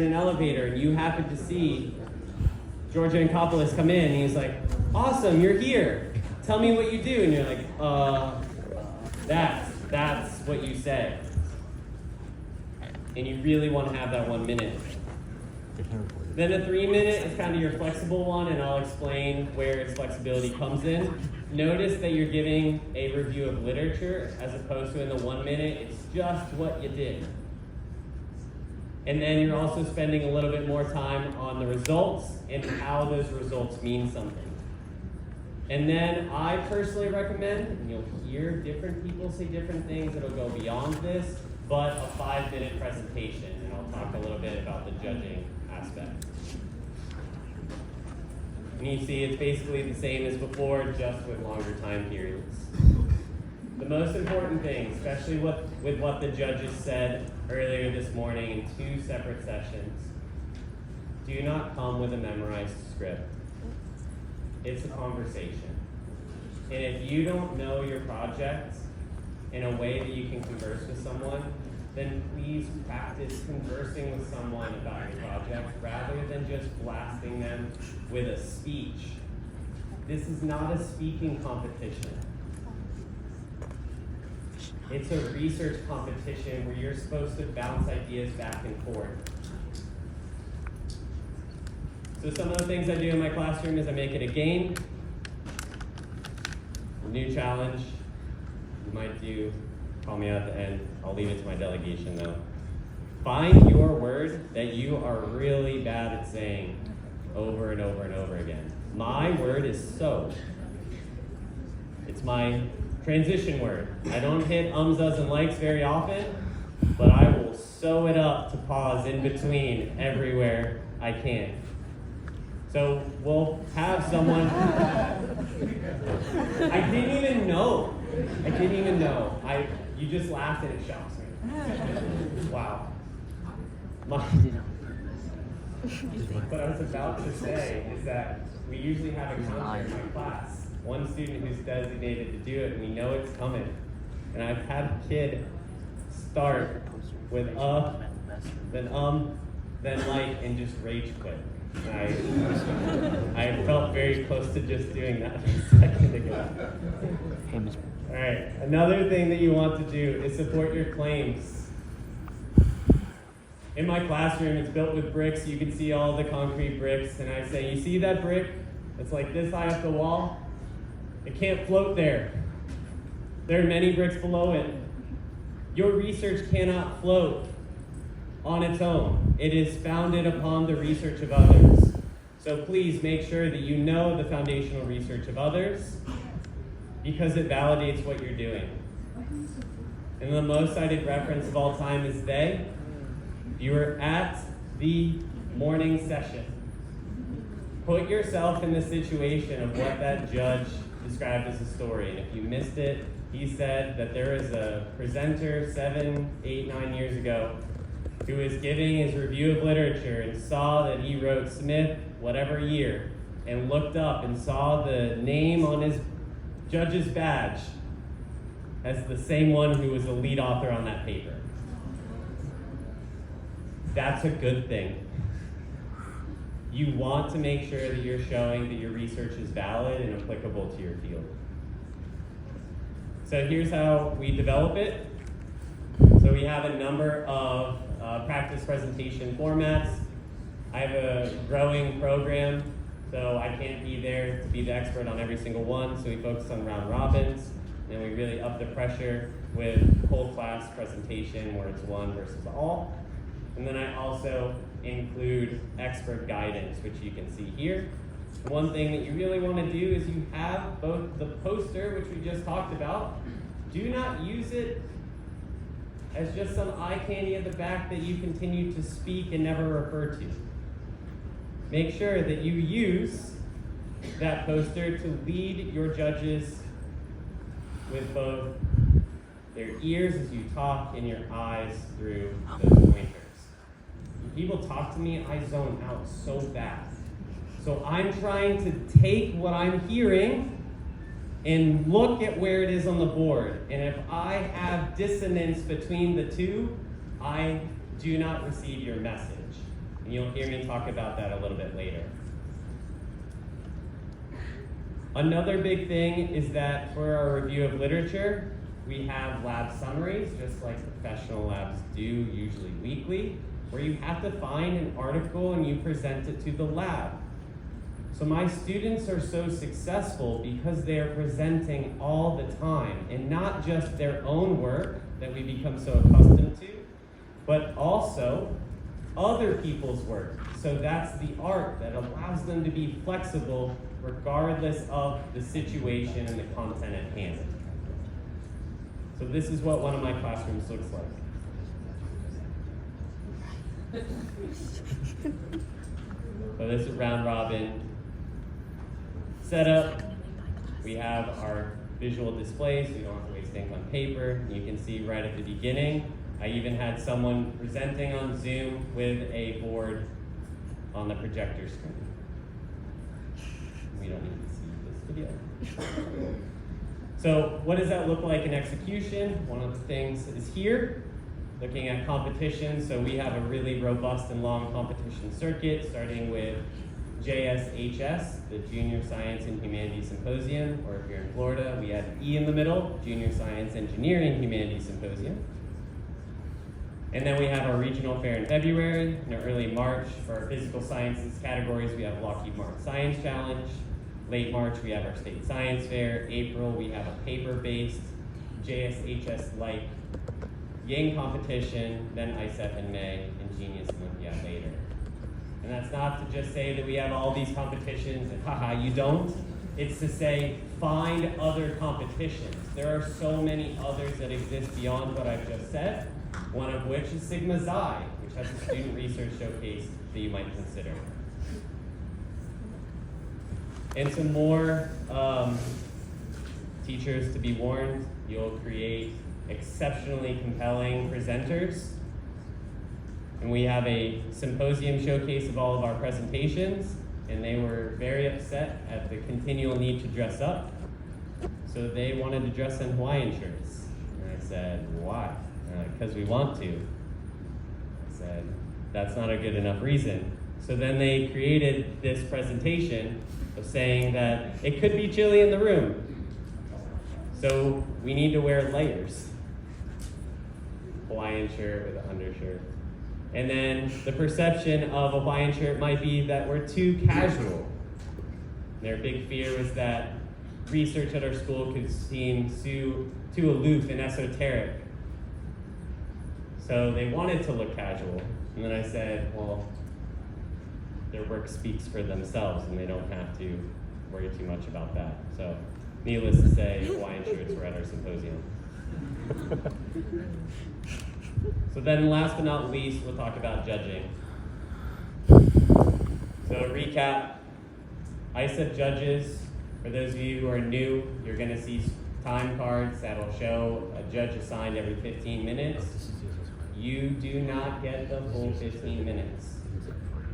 in an elevator and you happen to see George Yankopoulos come in and he's like, awesome, you're here. Tell me what you do. And you're like, that's what you say. And you really want to have that 1 minute. Then a 3 minute is kind of your flexible one, and I'll explain where its flexibility comes in. Notice that you're giving a review of literature as opposed to in the 1 minute, it's just what you did. And then you're also spending a little bit more time on the results and how those results mean something. And then I personally recommend, and you'll hear different people say different things that'll go beyond this, but a 5-minute presentation, and I'll talk a little bit about the judging aspect. And you see it's basically the same as before, just with longer time periods. The most important thing, especially with what the judges said earlier this morning in 2 separate sessions, do not come with a memorized script. It's a conversation. And if you don't know your project in a way that you can converse with someone, then please practice conversing with someone about your project rather than just blasting them with a speech. This is not a speaking competition. It's a research competition where you're supposed to bounce ideas back and forth. So some of the things I do in my classroom is I make it a game, a new challenge. You might do, call me out at the end. I'll leave it to my delegation though. Find your word that you are really bad at saying over and over and over again. My word is so. It's my transition word. I don't hit ums, uhs, and likes very often, but I will sew it up to pause in between everywhere I can. So we'll have someone, I didn't even know. You just laughed and it shocks me. Wow. What I was about to say is that we usually have a counter in my class. One student who's designated to do it, and we know it's coming. And I've had a kid start with then like, and just rage quit. I felt very close to just doing that a second ago. All right, another thing that you want to do is support your claims. In my classroom, it's built with bricks. You can see all the concrete bricks, and I say, you see that brick? It's like this high up the wall. It can't float there. There are many bricks below it. Your research cannot float on its own. It is founded upon the research of others. So please make sure that you know the foundational research of others because it validates what you're doing. And the most cited reference of all time is they. You were at the morning session. Put yourself in the situation of what that judge described as a story. And if you missed it, he said that there was a presenter 7, 8, 9 years ago who was giving his review of literature and saw that he wrote Smith whatever year and looked up and saw the name on his judge's badge as the same one who was the lead author on that paper. That's a good thing. You want to make sure that you're showing that your research is valid and applicable to your field. So here's how we develop it. So we have a number of practice presentation formats. I have a growing program, so I can't be there to be the expert on every single one, so we focus on round robins, and we really up the pressure with whole class presentation where it's one versus all. And then I also include expert guidance, which you can see here. One thing that you really want to do is you have both the poster, which we just talked about. Do not use it as just some eye candy at the back that you continue to speak and never refer to. Make sure that you use that poster to lead your judges with both their ears as you talk and your eyes through those pointers. When people talk to me, I zone out so fast. So I'm trying to take what I'm hearing and look at where it is on the board. And if I have dissonance between the two, I do not receive your message. And you'll hear me talk about that a little bit later. Another big thing is that for our review of literature, we have lab summaries, just like professional labs do, usually weekly, where you have to find an article and you present it to the lab. So my students are so successful because they are presenting all the time, and not just their own work that we become so accustomed to, but also other people's work. So that's the art that allows them to be flexible regardless of the situation and the content at hand. So this is what one of my classrooms looks like. So this is round robin setup. We have our visual displays, so you don't have to waste ink on paper. You can see right at the beginning, I even had someone presenting on Zoom with a board on the projector screen. We don't need to see this video. So what does that look like in execution? One of the things is here, looking at competition. So we have a really robust and long competition circuit, starting with JSHS, the Junior Science and Humanities Symposium, or if you're in Florida, we have E in the middle, Junior Science Engineering Humanities Symposium. And then we have our regional fair in February. In early March, for our physical sciences categories, we have Lockheed Martin Science Challenge. Late March, we have our state science fair. April, we have a paper-based JSHS-like Yang competition, then ICEF in May, and Genius Olympia later. And that's not to just say that we have all these competitions and haha, you don't. It's to say, find other competitions. There are so many others that exist beyond what I've just said, one of which is Sigma Xi, which has a student research showcase that you might consider. And some more teachers to be warned, you'll create exceptionally compelling presenters. And we have a symposium showcase of all of our presentations, and they were very upset at the continual need to dress up. So they wanted to dress in Hawaiian shirts. And I said, why? Because we want to. I said, that's not a good enough reason. So then they created this presentation of saying that it could be chilly in the room. So we need to wear layers. Hawaiian shirt with an undershirt. And then the perception of a Hawaiian shirt might be that we're too casual. Their big fear was that research at our school could seem too aloof and esoteric. So they wanted to look casual. And then I said, well, their work speaks for themselves and they don't have to worry too much about that. So needless to say, Hawaiian shirts were at our symposium. So then last but not least, we'll talk about judging. So recap, ICEF judges, for those of you who are new, you're gonna see time cards that'll show a judge assigned every 15 minutes. You do not get the full 15 minutes.